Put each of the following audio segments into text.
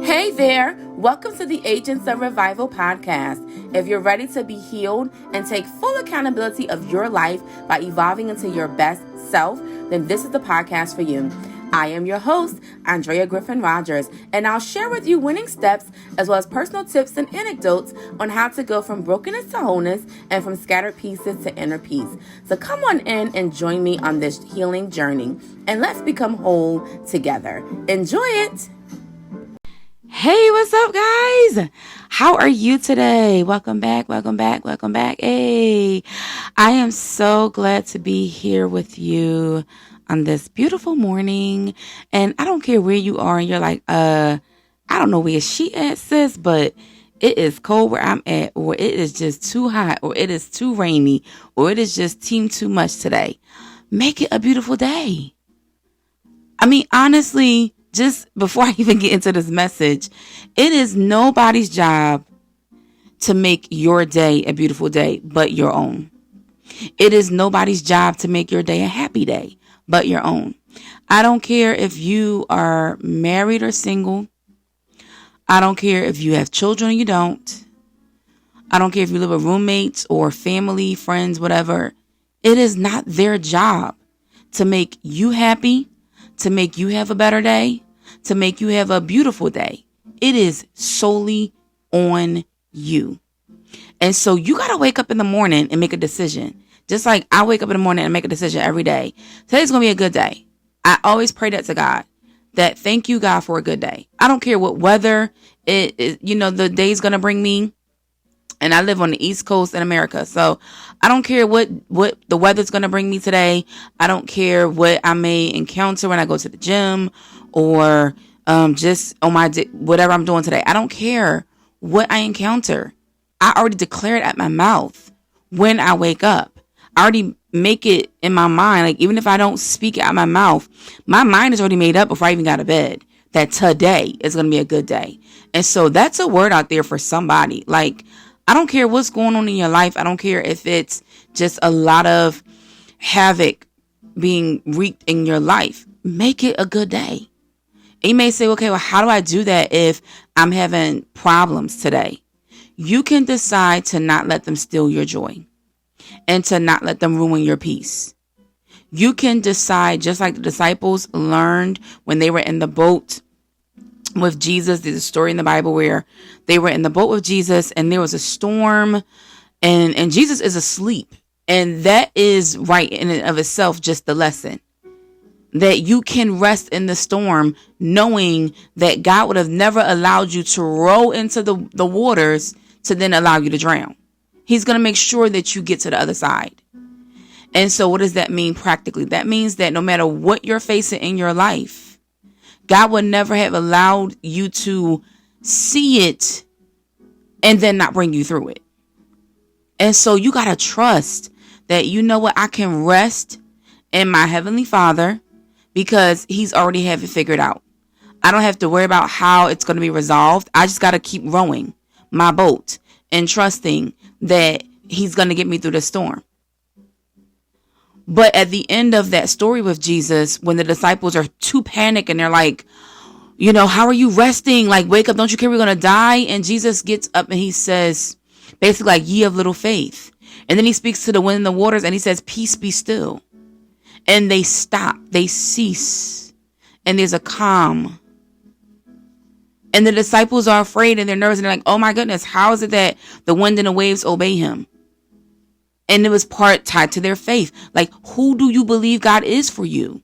Hey there, welcome to the Agents of Revival podcast. If you're ready to be healed and take full accountability of your life by evolving into your best self, then this is the podcast for you. I am your host, Andrea Griffin Rogers, and I'll share with you winning steps as well as personal tips and anecdotes on how to go from brokenness to wholeness and from scattered pieces to inner peace. So come on in and join me on this healing journey, and let's become whole together. Enjoy it! Hey, what's up, guys? How are you today? Welcome back. Hey, I am so glad to be here with you on this beautiful morning. And I don't care where you are and you're like, I don't know where she at, sis, but it is cold where I'm at, or it is just too hot, or it is too rainy, or it is just too much today. Make it a beautiful day. I mean, honestly, just before I even get into this message, it is nobody's job to make your day a beautiful day but your own. It is nobody's job to make your day a happy day but your own. I don't care if you are married or single. I don't care if you have children or you don't. I don't care if you live with roommates or family, friends, whatever. It is not their job to make you happy, to make you have a better day, to make you have a beautiful day. It is solely on you. And so you got to wake up in the morning and make a decision. Just like I wake up in the morning and make a decision every day. Today's going to be a good day. I always pray that to God, that thank you, God, for a good day. I don't care what weather the day's going to bring me. And I live on the East Coast in America. So I don't care what the weather's going to bring me today. I don't care what I may encounter when I go to the gym or just on my whatever I'm doing today. I don't care what I encounter. I already declare it at my mouth when I wake up. I already make it in my mind. Like, even if I don't speak it out my mouth, my mind is already made up before I even got to bed that today is going to be a good day. And so that's a word out there for somebody. Like, I don't care what's going on in your life. I don't care if it's just a lot of havoc being wreaked in your life. Make it a good day. And you may say, okay, well, how do I do that if I'm having problems today? You can decide to not let them steal your joy and to not let them ruin your peace. You can decide, just like the disciples learned when they were in the boat with Jesus. There's a story in the Bible where they were in the boat with Jesus and there was a storm and Jesus is asleep. And that is right in and of itself, just the lesson that you can rest in the storm, knowing that God would have never allowed you to roll into the waters to then allow you to drown. He's going to make sure that you get to the other side. And so what does that mean practically? That means that no matter what you're facing in your life, God would never have allowed you to see it and then not bring you through it. And so you got to trust that, you know what, I can rest in my Heavenly Father because He's already have it figured out. I don't have to worry about how it's going to be resolved. I just got to keep rowing my boat and trusting that He's going to get me through the storm. But at the end of that story with Jesus, when the disciples are too panicked and they're like, how are you resting? Like, wake up. Don't you care we're going to die? And Jesus gets up and He says, basically like, ye of little faith. And then He speaks to the wind and the waters and He says, peace, be still. And they stop, they cease, and there's a calm. And the disciples are afraid and they're nervous and they're like, oh my goodness, how is it that the wind and the waves obey Him? And it was part tied to their faith. Like, who do you believe God is for you?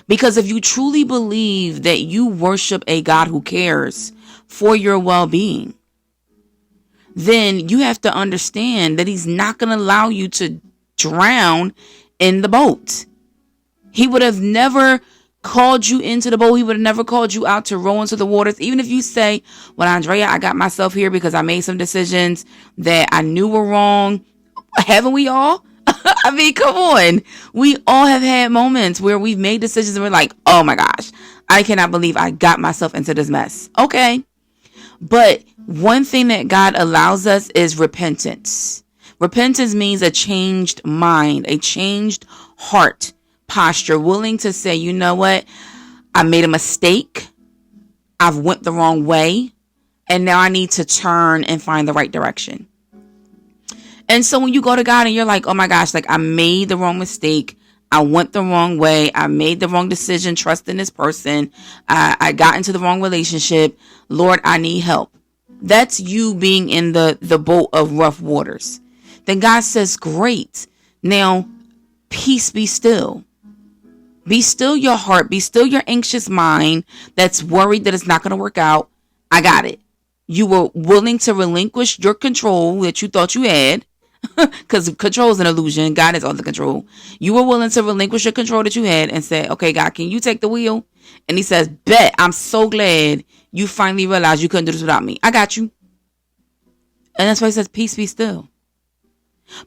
Because if you truly believe that you worship a God who cares for your well-being, then you have to understand that He's not going to allow you to drown in the boat. He would have never called you into the boat. He would have never called you out to row into the waters. Even if you say, well, Andrea, I got myself here because I made some decisions that I knew were wrong. Haven't we all? I mean, come on. We all have had moments where we've made decisions and we're like, oh my gosh, I cannot believe I got myself into this mess. Okay. But one thing that God allows us is repentance. Repentance means a changed mind, a changed heart posture, willing to say, you know what? I made a mistake. I've went the wrong way, and now I need to turn and find the right direction. And so when you go to God and you're like, oh my gosh, like I made the wrong mistake. I went the wrong way. I made the wrong decision, trusting this person. I got into the wrong relationship. Lord, I need help. That's you being in the boat of rough waters. Then God says, great. Now, peace be still. Be still your heart. Be still your anxious mind that's worried that it's not going to work out. I got it. You were willing to relinquish your control that you thought you had, because control is an illusion. God is all the control. You were willing to relinquish your control that you had and say, okay, God, can you take the wheel? And he says, bet. I'm so glad you finally realized you couldn't do this without me. I got you. And that's why he says, peace be still.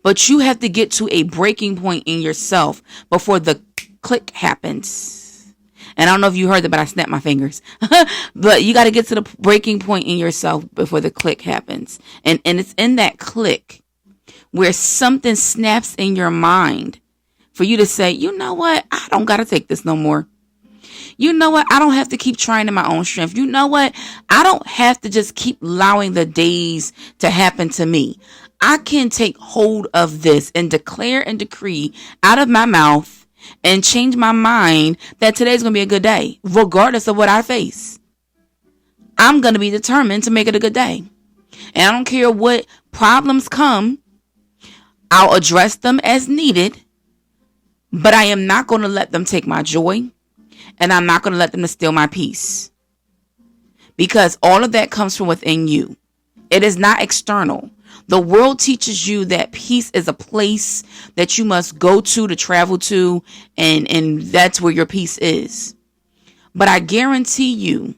But you have to get to a breaking point in yourself before the click happens. And I don't know if you heard that, but I snapped my fingers. But you got to get to the breaking point in yourself before the click happens. And it's in that click where something snaps in your mind for you to say, you know what? I don't got to take this no more. You know what? I don't have to keep trying in my own strength. You know what? I don't have to just keep allowing the days to happen to me. I can take hold of this and declare and decree out of my mouth and change my mind that today's going to be a good day, regardless of what I face. I'm going to be determined to make it a good day. And I don't care what problems come. I'll address them as needed, but I am not going to let them take my joy, and I'm not going to let them steal my peace, because all of that comes from within you. It is not external. The world teaches you that peace is a place that you must go to travel to, and that's where your peace is. But I guarantee you,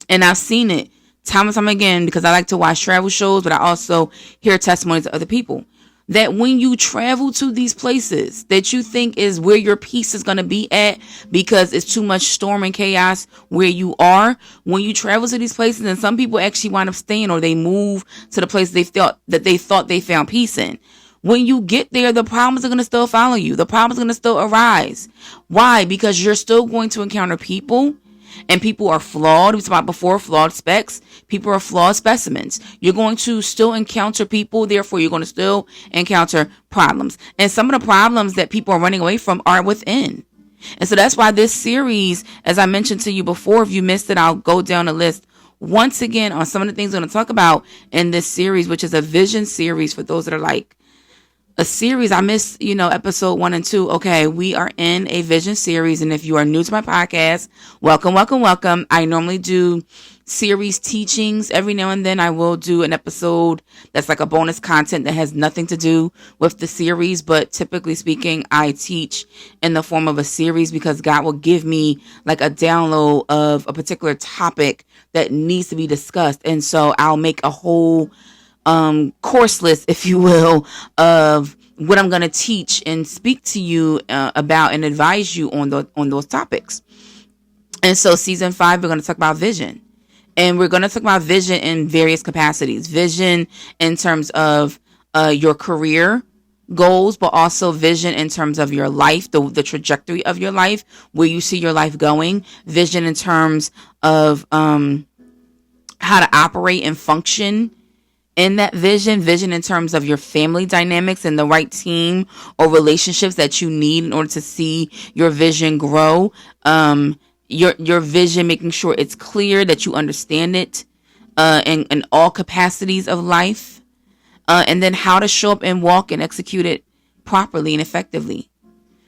and I've seen it time and time again because I like to watch travel shows, but I also hear testimonies of other people, that when you travel to these places that you think is where your peace is going to be at because it's too much storm and chaos where you are, when you travel to these places, and some people actually wind up staying, or they move to the place they thought they found peace in. When you get there, the problems are going to still follow you. The problems are going to still arise. Why? Because you're still going to encounter people, and people are flawed. We talked about before, flawed specs. People are flawed specimens. You're going to still encounter people. Therefore, you're going to still encounter problems. And some of the problems that people are running away from are within. And so that's why this series, as I mentioned to you before, if you missed it, I'll go down the list once again on some of the things I'm going to talk about in this series, which is a vision series for those that are like, a series. I missed, episode 1 and 2. Okay, we are in a vision series. And if you are new to my podcast, welcome, welcome, welcome. I normally do series teachings. Every now and then I will do an episode that's like a bonus content that has nothing to do with the series. But typically speaking, I teach in the form of a series because God will give me like a download of a particular topic that needs to be discussed. And so I'll make a whole course list, if you will, of what I'm going to teach and speak to you about and advise you on those topics. And so season 5, we're going to talk about vision, and we're going to talk about vision in various capacities. Vision in terms of your career goals, but also vision in terms of your life, the trajectory of your life, where you see your life going. Vision in terms of how to operate and function in that vision in terms of your family dynamics and the right team or relationships that you need in order to see your vision grow. Your vision, making sure it's clear, that you understand it, in all capacities of life. And then how to show up and walk and execute it properly and effectively.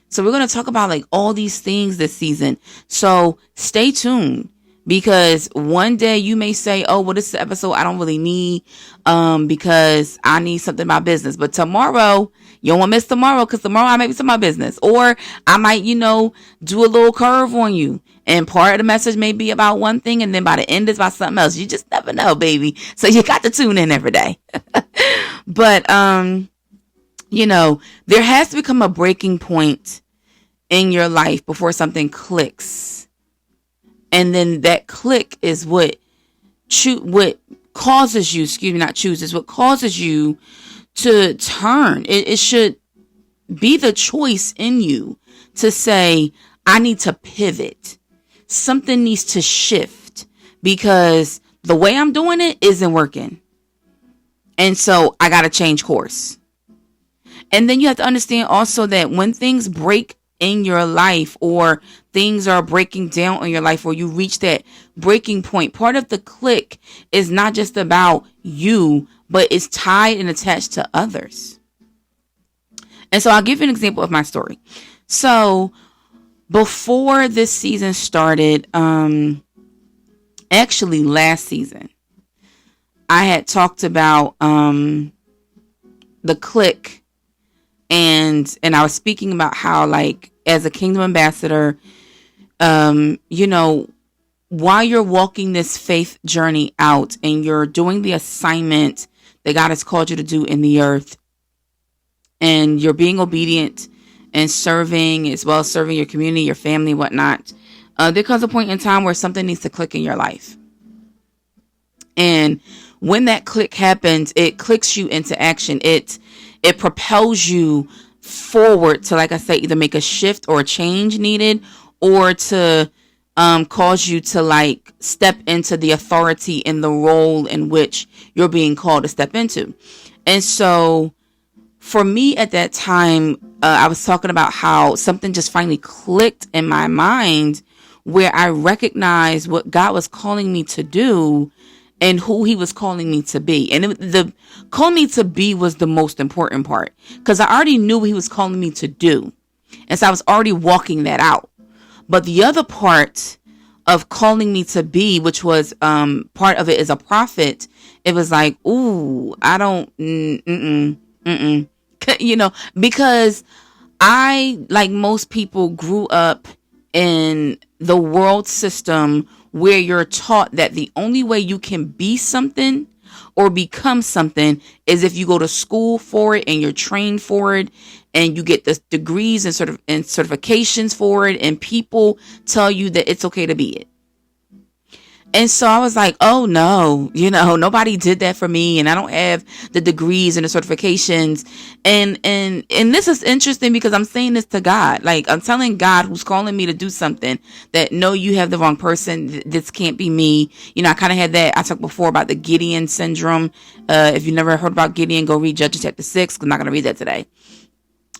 So we're going to talk about like all these things this season. So stay tuned. Because one day you may say, oh, well, this is the episode I don't really need because I need something about business. But tomorrow, you don't want to miss tomorrow, because tomorrow I might be talking about business. Or I might, do a little curve on you. And part of the message may be about one thing, and then by the end it's about something else. You just never know, baby. So you got to tune in every day. But, there has to become a breaking point in your life before something clicks. And then that click is what causes you, what causes you to turn. It should be the choice in you to say, I need to pivot. Something needs to shift because the way I'm doing it isn't working. And so I got to change course. And then you have to understand also that when things break in your life, or things are breaking down in your life, or you reach that breaking point, part of the click is not just about you, but it's tied and attached to others. And so I'll give you an example of my story. So before this season started, actually last season, I had talked about the click, and I was speaking about how, like, as a kingdom ambassador, you know, while you're walking this faith journey out and you're doing the assignment that God has called you to do in the earth, and you're being obedient and serving, as well as serving your community, your family, whatnot, there comes a point in time where something needs to click in your life. And when that click happens, it clicks you into action. It propels you forward to, like I said, either make a shift or a change needed, or to cause you to, like, step into the authority in the role in which you're being called to step into. And so for me at that time, I was talking about how something just finally clicked in my mind, where I recognized what God was calling me to do and who he was calling me to be. And the calling me to be was the most important part, because I already knew what he was calling me to do. And so I was already walking that out. But the other part of calling me to be, which was part of it as a prophet, it was like, ooh, I don't, you know, because I, like most people, grew up in the world system where you're taught that the only way you can be something or become something is if you go to school for it and you're trained for it and you get the degrees and certifications for it, and people tell you that it's okay to be it. And so I was like, oh no, you know, nobody did that for me, and I don't have the degrees and the certifications. And this is interesting because I'm saying this to God. Like, I'm telling God, who's calling me to do something, that no, you have the wrong person. This can't be me. You know, I kind of had that. I talked before about the Gideon syndrome. If you've never heard about Gideon, go read Judges chapter 6. I'm not going to read that today.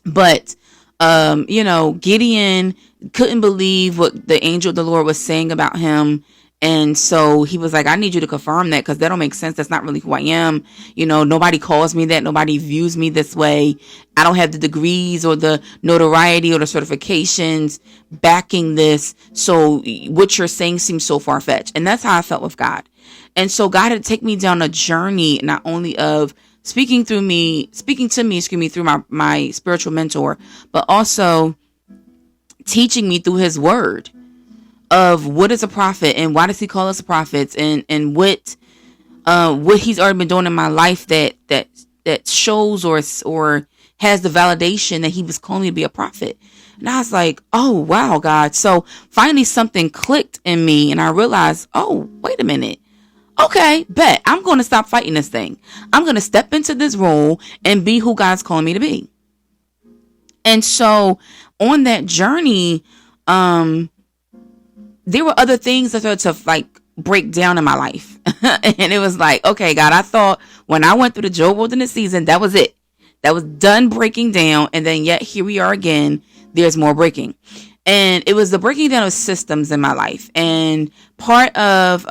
But, you know, Gideon couldn't believe what the angel of the Lord was saying about him. And so he was like, I need you to confirm that, because that don't make sense. That's not really who I am. You know, nobody calls me that. Nobody views me this way. I don't have the degrees or the notoriety or the certifications backing this. So what you're saying seems so far-fetched. And that's how I felt with God. And so God had to take me down a journey, not only of speaking to me, through my spiritual mentor, but also teaching me through his word of what is a prophet and why does he call us prophets, and what he's already been doing in my life that shows or has the validation that he was calling me to be a prophet. And I was like, oh wow, God. So finally something clicked in me, and I realized, oh, wait a minute. Okay, bet. I'm going to stop fighting this thing. I'm going to step into this role and be who God's calling me to be. And so on that journey, there were other things that started to, like, break down in my life. And it was like, okay, God, I thought when I went through the Job Wilderness season, that was it. That was done breaking down. And then yet here we are again. There's more breaking. And it was the breaking down of systems in my life. And part of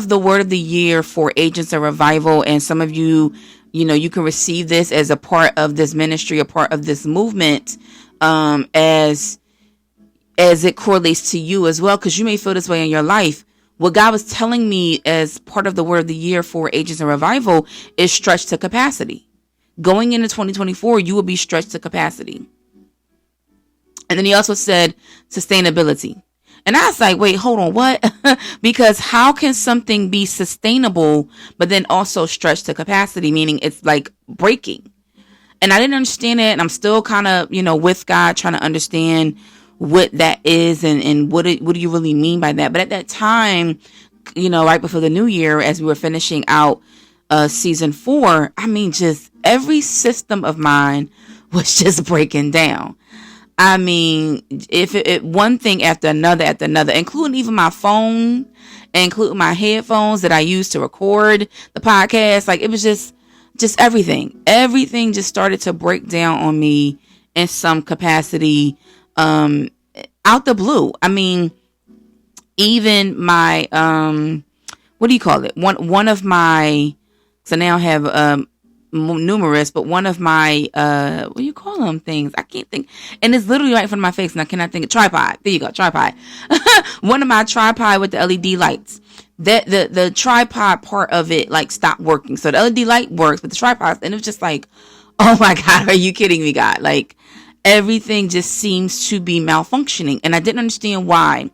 the word of the year for Agents of Revival, and some of you, you know, you can receive this as a part of this ministry, a part of this movement, as it correlates to you as well, because you may feel this way in your life. What God was telling me as part of the word of the year for Agents of Revival is stretch to capacity. Going into 2024, you will be stretched to capacity. And then he also said sustainability. And I was like, wait, hold on, what? Because how can something be sustainable, but then also stretched to capacity, meaning it's like breaking? And I didn't understand it. And I'm still kind of, you know, with God, trying to understand what that is and what do you really mean by that. But at that time, you know, right before the new year, as we were finishing out season 4, I mean, just every system of mine was just breaking down. I mean, if one thing after another, including even my phone, including my headphones that I use to record the podcast, like it was just everything just started to break down on me in some capacity, out the blue. I mean, even my, what do you call it? One of my, so now I have, numerous, but one of my what do you call them things? I can't think, and it's literally right in front of my face, and I cannot think of tripod. There you go, tripod. One of my tripod with the LED lights. That the tripod part of it like stopped working. So the LED light works, but the tripod, and it was just like, oh my God, are you kidding me, God? Like everything just seems to be malfunctioning, and I didn't understand why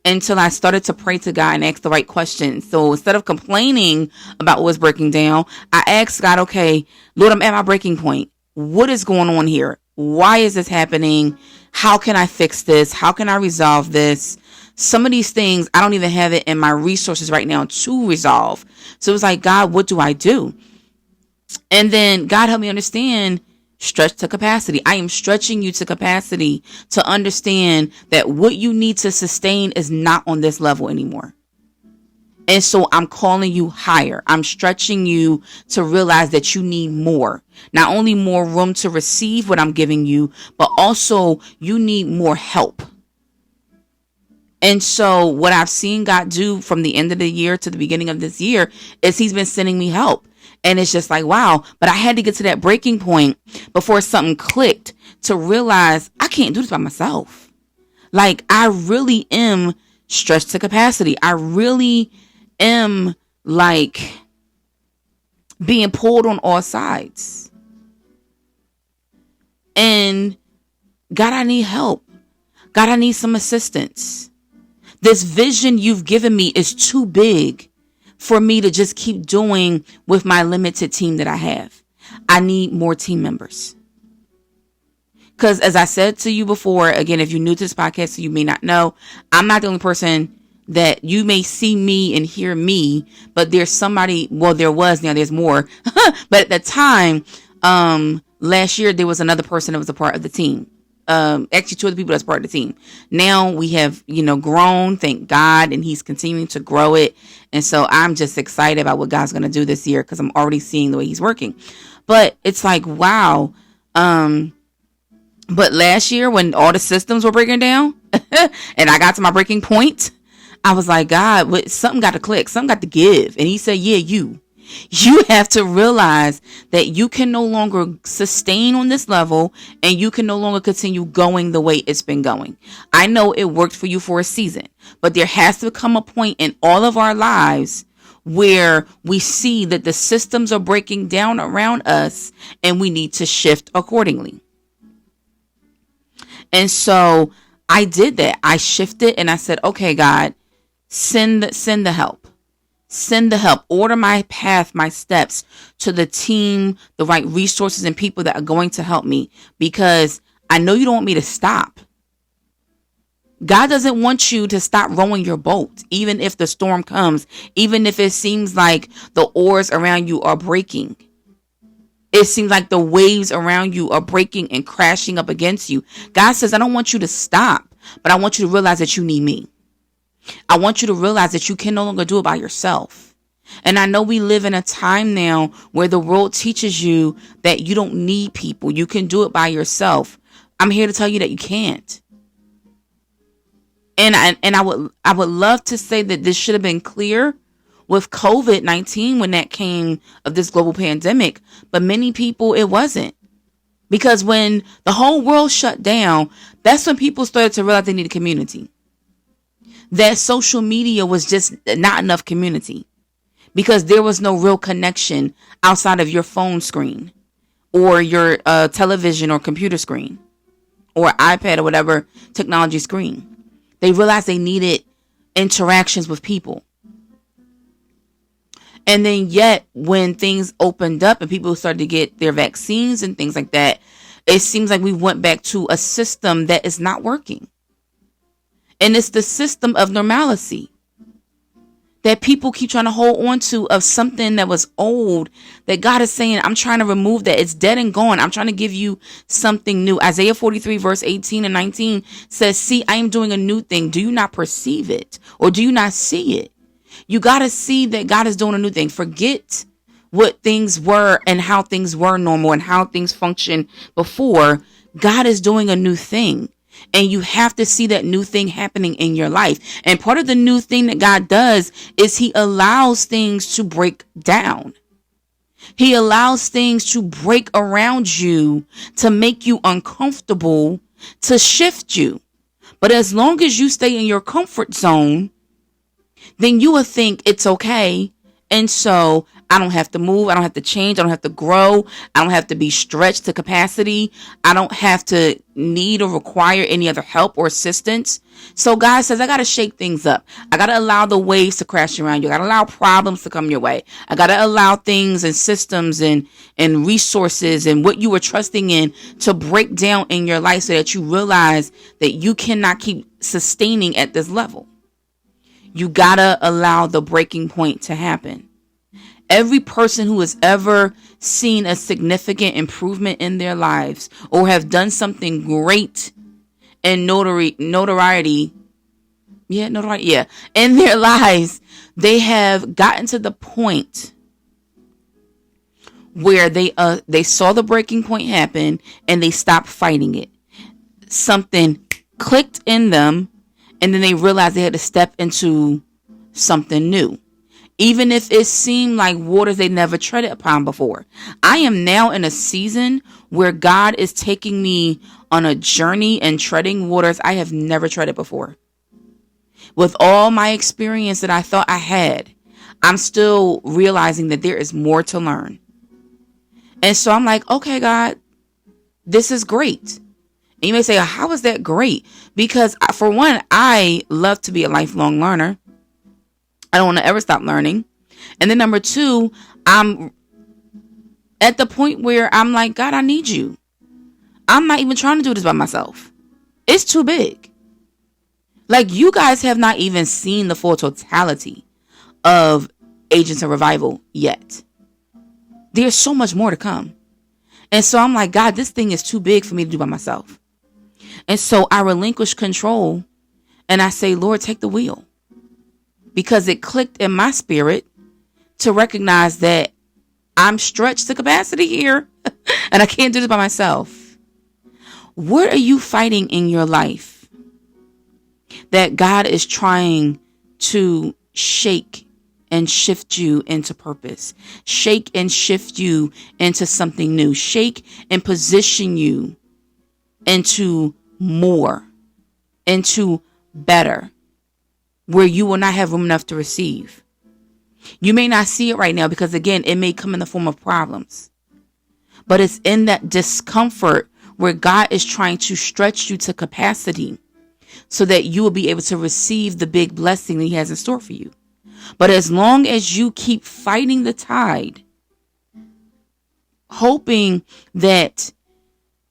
until I started to pray to God and ask the right questions. So instead of complaining about what's breaking down, I asked God, okay, Lord, I'm at my breaking point. What is going on here? Why is this happening? How can I fix this? How can I resolve this? Some of these things, I don't even have it in my resources right now to resolve. So it was like, God, what do I do? And then God helped me understand, stretch to capacity. I am stretching you to capacity to understand that what you need to sustain is not on this level anymore. And so I'm calling you higher. I'm stretching you to realize that you need more. Not only more room to receive what I'm giving you, but also you need more help. And so what I've seen God do from the end of the year to the beginning of this year is he's been sending me help. And it's just like, wow. But I had to get to that breaking point before something clicked to realize I can't do this by myself. Like I really am stretched to capacity. I really am like being pulled on all sides. And God, I need help. God, I need some assistance. This vision you've given me is too big for me to just keep doing with my limited team that I have. I need more team members. Because as I said to you before, again, if you're new to this podcast, so you may not know, I'm not the only person that you may see me and hear me, but there's somebody, well, there was, now there's more. But at the time, last year, there was another person that was a part of the team. Actually 2 other people that's part of the team. Now we have, grown, thank God, and he's continuing to grow it. And so I'm just excited about what God's going to do this year because I'm already seeing the way he's working. But it's like, wow. But last year when all the systems were breaking down and I got to my breaking point, I was like, God, something got to click, something got to give. And he said, yeah, you have to realize that you can no longer sustain on this level and you can no longer continue going the way it's been going. I know it worked for you for a season, but there has to come a point in all of our lives where we see that the systems are breaking down around us and we need to shift accordingly. And so I did that. I shifted and I said, okay, God, send the help. Send the help. Order my path, my steps to the team, the right resources and people that are going to help me, because I know you don't want me to stop. God doesn't want you to stop rowing your boat, even if the storm comes, even if it seems like the oars around you are breaking. It seems like the waves around you are breaking and crashing up against you. God says, I don't want you to stop, but I want you to realize that you need me. I want you to realize that you can no longer do it by yourself. And I know we live in a time now where the world teaches you that you don't need people. You can do it by yourself. I'm here to tell you that you can't. And I would love to say that this should have been clear with COVID-19 when that came of this global pandemic. But many people, it wasn't. Because when the whole world shut down, that's when people started to realize they need a community. That social media was just not enough community because there was no real connection outside of your phone screen or your television or computer screen or iPad or whatever technology screen. They realized they needed interactions with people. And then yet when things opened up and people started to get their vaccines and things like that, it seems like we went back to a system that is not working. And it's the system of normalcy. that people keep trying to hold on to of something that was old, that God is saying, I'm trying to remove that. It's dead and gone. I'm trying to give you something new. Isaiah 43 verse 18 and 19 says, see, I am doing a new thing. Do you not perceive it? Or do you not see it? You got to see that God is doing a new thing. Forget what things were and how things were normal and how things functioned before. God is doing a new thing. And you have to see that new thing happening in your life. And part of the new thing that God does is he allows things to break down. He allows things to break around you to make you uncomfortable, to shift you. But as long as you stay in your comfort zone, then you will think it's okay. And so I don't have to move. I don't have to change. I don't have to grow. I don't have to be stretched to capacity. I don't have to need or require any other help or assistance. So God says, I got to shake things up. I got to allow the waves to crash around you. I got to allow problems to come your way. I got to allow things and systems and resources and what you were trusting in to break down in your life so that you realize that you cannot keep sustaining at this level. You got to allow the breaking point to happen. Every person who has ever seen a significant improvement in their lives or have done something great in notoriety in their lives, they have gotten to the point where they saw the breaking point happen and they stopped fighting it. Something clicked in them, and then they realized they had to step into something new. Even if it seemed like waters they never treaded upon before. I am now in a season where God is taking me on a journey and treading waters I have never treaded before. With all my experience that I thought I had, I'm still realizing that there is more to learn. And so I'm like, okay, God, this is great. And you may say, how is that great? Because for one, I love to be a lifelong learner. I don't want to ever stop learning. And then number two, I'm at the point where I'm like, God, I need you. I'm not even trying to do this by myself. It's too big. Like, you guys have not even seen the full totality of Agents of Revival yet. There's so much more to come. And so I'm like, God, this thing is too big for me to do by myself. And so I relinquish control and I say, Lord, take the wheel. Because it clicked in my spirit to recognize that I'm stretched to capacity here and I can't do this by myself. What are you fighting in your life that God is trying to shake and shift you into purpose? Shake and shift you into something new. Shake and position you into more, into better, where you will not have room enough to receive. You may not see it right now because, again, it may come in the form of problems. But it's in that discomfort where God is trying to stretch you to capacity so that you will be able to receive the big blessing that he has in store for you. But as long as you keep fighting the tide, hoping that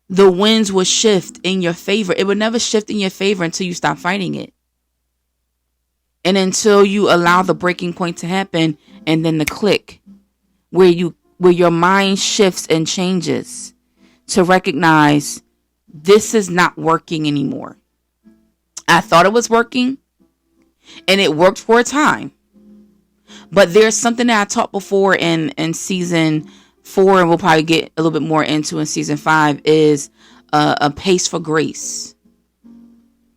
the winds will shift in your favor, it will never shift in your favor until you stop fighting it. And until you allow the breaking point to happen, and then the click where your mind shifts and changes to recognize this is not working anymore. I thought it was working and it worked for a time. But there's something that I taught before in season 4, and we'll probably get a little bit more into in season 5, is a pace for grace.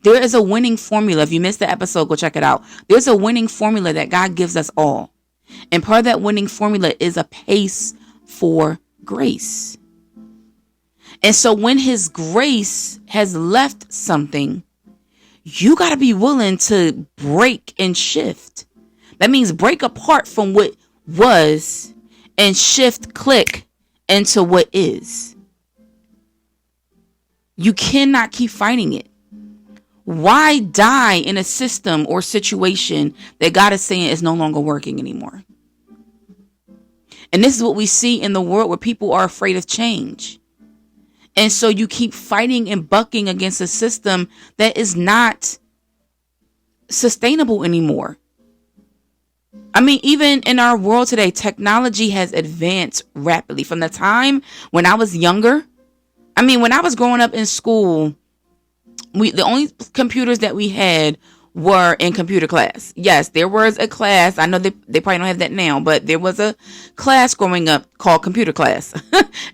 There is a winning formula. If you missed the episode, go check it out. There's a winning formula that God gives us all. And part of that winning formula is a pace for grace. And so when his grace has left something, you got to be willing to break and shift. That means break apart from what was and shift, click into what is. You cannot keep fighting it. Why die in a system or situation that God is saying is no longer working anymore? And this is what we see in the world, where people are afraid of change. And so you keep fighting and bucking against a system that is not sustainable anymore. I mean, even in our world today, technology has advanced rapidly. From the time when I was younger, I mean, when I was growing up in school, the only computers that we had were in computer class. Yes, there was a class. I know they probably don't have that now, but there was a class growing up called computer class.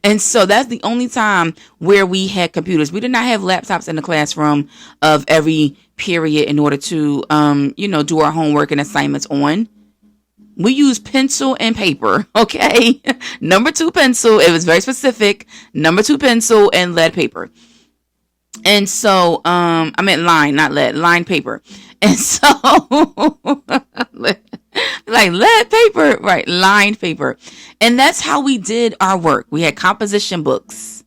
And so that's the only time where we had computers. We did not have laptops in the classroom of every period in order to, do our homework and assignments on. We used pencil and paper. Okay. Number 2 pencil. It was very specific. Number 2 pencil and lead paper. And so, I meant line, not lead, line paper. And so, like lead paper, right? Line paper. And that's how we did our work. We had composition books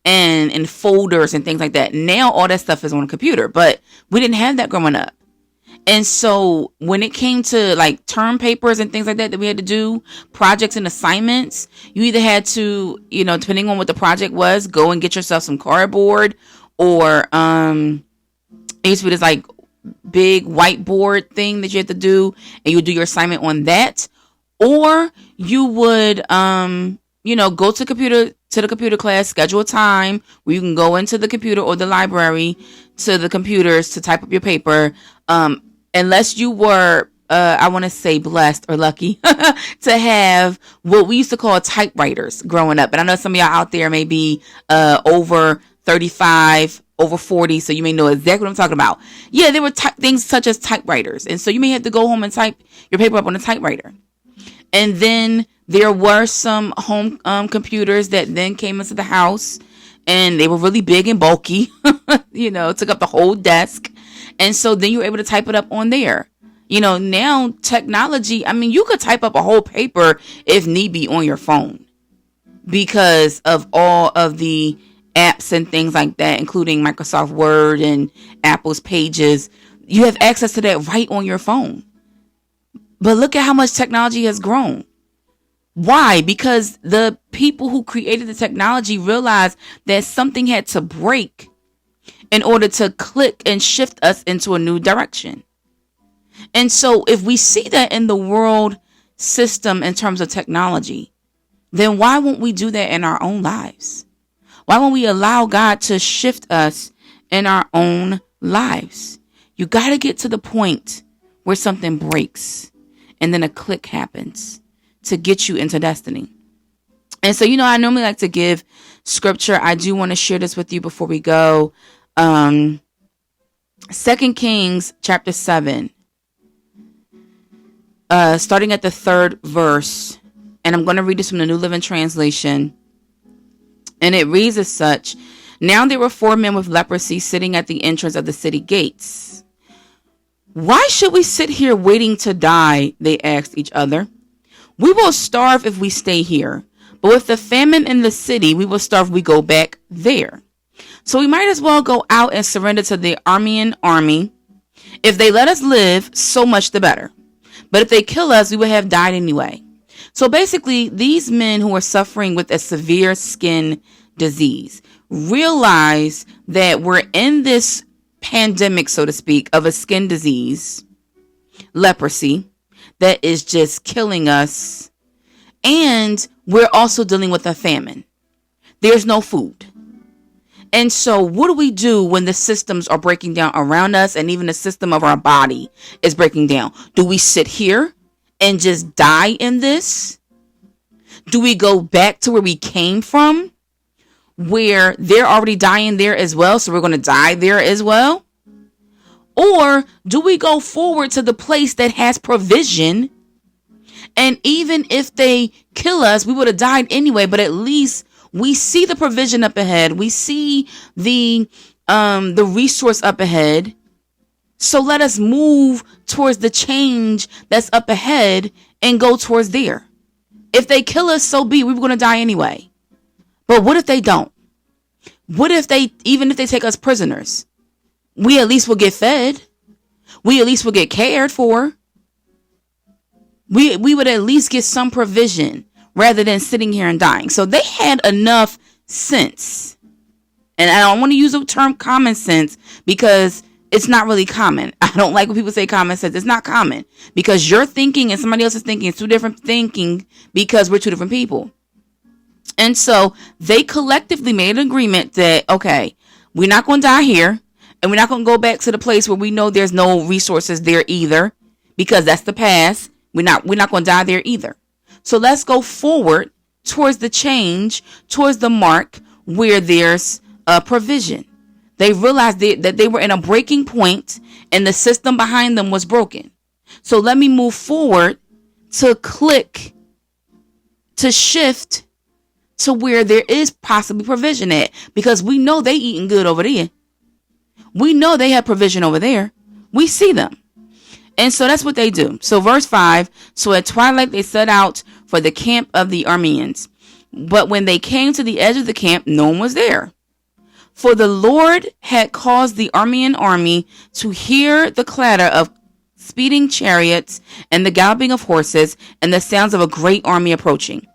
and folders and things like that. Now all that stuff is on a computer, but we didn't have that growing up. And so when it came to like term papers and things like that we had to do, projects and assignments, you either had to, depending on what the project was, go and get yourself some cardboard, or it used to be this like big whiteboard thing that you had to do, and you would do your assignment on that. Or you would go to the computer class, schedule a time where you can go into the computer or the library to the computers to type up your paper. Unless you were I want to say blessed or lucky to have what we used to call typewriters growing up. And I know some of y'all out there may be over 35, over 40, so you may know exactly what I'm talking about. Yeah, there were things such as typewriters. And so you may have to go home and type your paper up on a typewriter. And then there were some home computers that then came into the house, and they were really big and bulky, took up the whole desk. And so then you were able to type it up on there. Now technology, I mean, you could type up a whole paper if need be on your phone because of all of the apps and things like that, including Microsoft Word and Apple's Pages. You have access to that right on your phone. But look at how much technology has grown. Why? Because the people who created the technology realized that something had to break in order to click and shift us into a new direction. And so if we see that in the world system in terms of technology, then why won't we do that in our own lives? Why won't we allow God to shift us in our own lives? You got to get to the point where something breaks and then a click happens to get you into destiny. And so, I normally like to give scripture. I do want to share this with you before we go. 2 Kings chapter 7, starting at the 3rd verse. And I'm going to read this from the New Living Translation. And it reads as such: Now there were 4 men with leprosy sitting at the entrance of the city gates. Why should we sit here waiting to die? They asked each other. We will starve if we stay here, but with the famine in the city, we will starve if we go back there. So we might as well go out and surrender to the Aramean army. If they let us live, so much the better. But if they kill us, we would have died anyway. So basically, these men who are suffering with a severe skin disease realize that we're in this pandemic, so to speak, of a skin disease, leprosy, that is just killing us. And we're also dealing with a famine. There's no food. And so what do we do when the systems are breaking down around us, and even the system of our body is breaking down? Do we sit here and just die in this? Do we go back to where we came from, where they're already dying there as well, so we're going to die there as well? Or do we go forward to the place that has provision, and even if they kill us, we would have died anyway, but at least we see the provision up ahead. We see the resource up ahead. So let us move towards the change that's up ahead and go towards there. If they kill us, so be it. We were going to die anyway. But what if they don't? What if even if they take us prisoners, we at least will get fed. We at least will get cared for. We would at least get some provision rather than sitting here and dying. So they had enough sense. And I don't want to use the term common sense, because it's not really common. I don't like when people say common sense. It's not common because your thinking and somebody else's thinking is two different thinking because we're two different people. And so they collectively made an agreement that, okay, we're not going to die here and we're not going to go back to the place where we know there's no resources there either because that's the past. We're not going to die there either. So let's go forward towards the change, towards the mark where there's a provision. They realized that they were in a breaking point and the system behind them was broken. So let me move forward to shift to where there is possibly provision at, because we know they eating good over there. We know they have provision over there. We see them. And so that's what they do. So verse 5, so at twilight they set out for the camp of the Arameans. But when they came to the edge of the camp, no one was there. For the Lord had caused the Aramean army to hear the clatter of speeding chariots and the galloping of horses and the sounds of a great army approaching.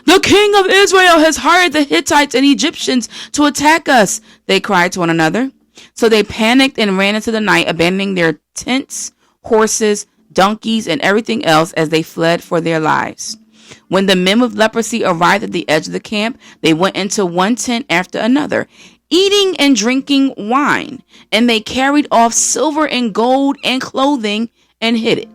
The king of Israel has hired the Hittites and Egyptians to attack us, they cried to one another. So they panicked and ran into the night, abandoning their tents, horses, donkeys, and everything else as they fled for their lives. When the men with leprosy arrived at the edge of the camp, they went into one tent after another, eating and drinking wine, and they carried off silver and gold and clothing and hid it.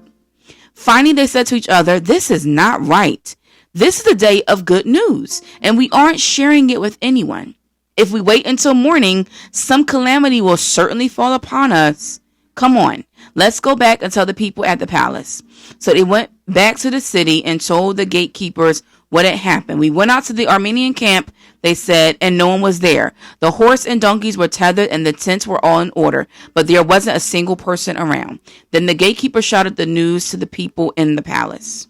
Finally, they said to each other, "This is not right. This is the day of good news, and we aren't sharing it with anyone. If we wait until morning, some calamity will certainly fall upon us. Come on, let's go back and tell the people at the palace." So they went back to the city and told the gatekeepers what had happened. "We went out to the Aramean camp," they said, "and no one was there. The horse and donkeys were tethered and the tents were all in order, but there wasn't a single person around." Then the gatekeeper shouted the news to the people in the palace.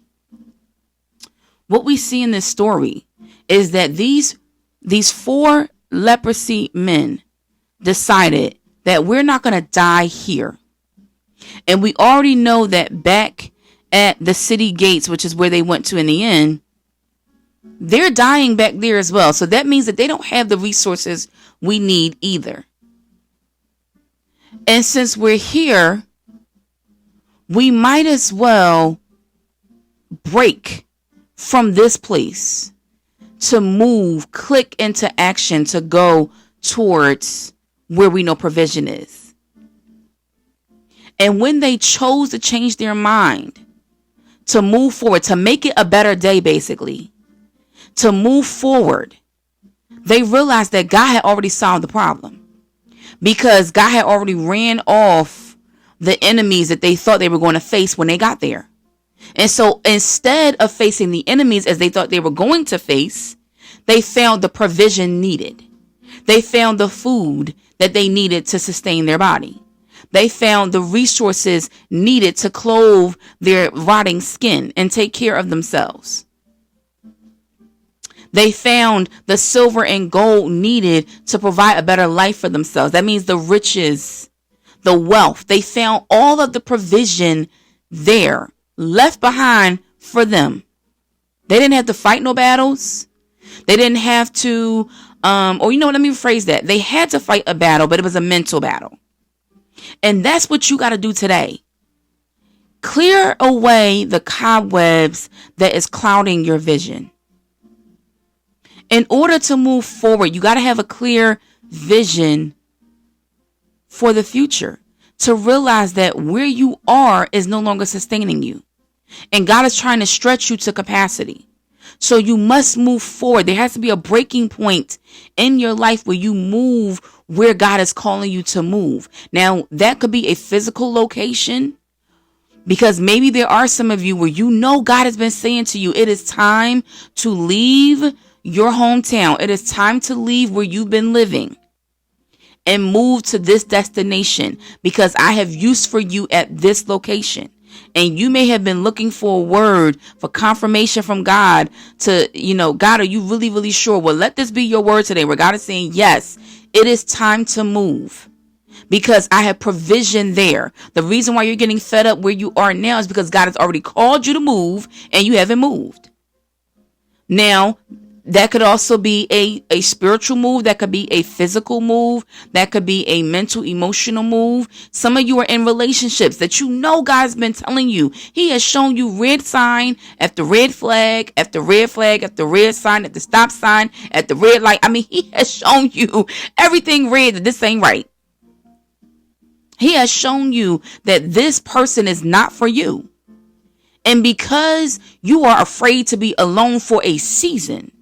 What we see in this story is that these 4 leprosy men decided that we're not going to die here. And we already know that back at the city gates, which is where they went to in the end, they're dying back there as well. So that means that they don't have the resources we need either. And since we're here, we might as well break from this place to move, click into action, to go towards where we know provision is. And when they chose to change their mind, to move forward, to make it a better day, basically, to move forward, they realized that God had already solved the problem, because God had already ran off the enemies that they thought they were going to face when they got there. And so instead of facing the enemies as they thought they were going to face, they found the provision needed. They found the food that they needed to sustain their body. They found the resources needed to clothe their rotting skin and take care of themselves. They found the silver and gold needed to provide a better life for themselves. That means the riches, the wealth. They found all of the provision there, left behind for them. They didn't have to fight no battles. They didn't have to, let me rephrase that. They had to fight a battle, but it was a mental battle. And that's what you got to do today. Clear away the cobwebs that is clouding your vision. In order to move forward, you got to have a clear vision for the future, to realize that where you are is no longer sustaining you. And God is trying to stretch you to capacity. So you must move forward. There has to be a breaking point in your life where you move where God is calling you to move. Now, that could be a physical location, because maybe there are some of you where you know God has been saying to you, it is time to leave your hometown. It is time to leave where you've been living and move to this destination, because I have use for you at this location. And you may have been looking for a word, for confirmation from God to, God, are you really, really sure? Well, let this be your word today, where God is saying, yes, it is time to move, because I have provision there. The reason why you're getting fed up where you are now is because God has already called you to move and you haven't moved. Now, That could also be a spiritual move. That could be a physical move. That could be a mental, emotional move. Some of you are in relationships that you know God's been telling you. He has shown you red sign after red flag, after red flag, after red sign, at the stop sign, at the red light. I mean, he has shown you everything red that this ain't right. He has shown you that this person is not for you. And because you are afraid to be alone for a season,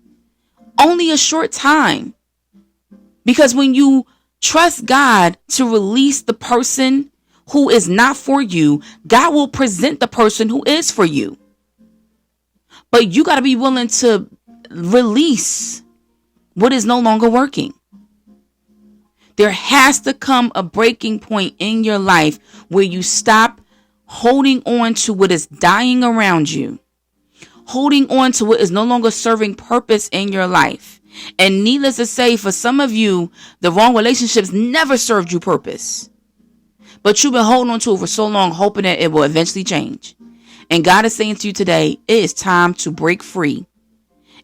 only a short time, because when you trust God to release the person who is not for you, God will present the person who is for you. But you got to be willing to release what is no longer working. There has to come a breaking point in your life where you stop holding on to what is dying around you, holding on to what is no longer serving purpose in your life. And needless to say, for some of you, the wrong relationships never served you purpose. But you've been holding on to it for so long, hoping that it will eventually change. And God is saying to you today, it is time to break free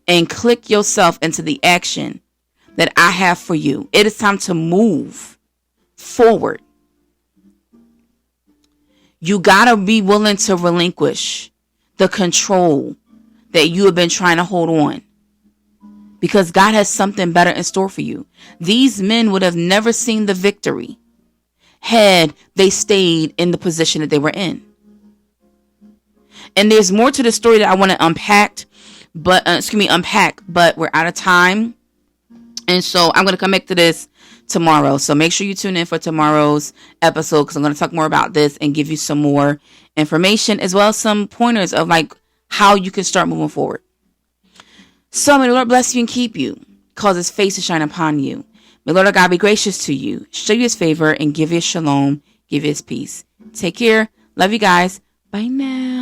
and click yourself into the action that I have for you. It is time to move forward. You gotta be willing to relinquish the control that you have been trying to hold on, because God has something better in store for you. These men would have never seen the victory had they stayed in the position that they were in. And there's more to the story that I want to unpack, but we're out of time. And so I'm going to come back to this tomorrow. So make sure you tune in for tomorrow's episode, because I'm going to talk more about this and give you some more information, as well as some pointers of like how you can start moving forward. So may the Lord bless you and keep you, cause his face to shine upon you. May the Lord our God be gracious to you, show you his favor, and give you his shalom, give you his peace. Take care. Love you guys. Bye now.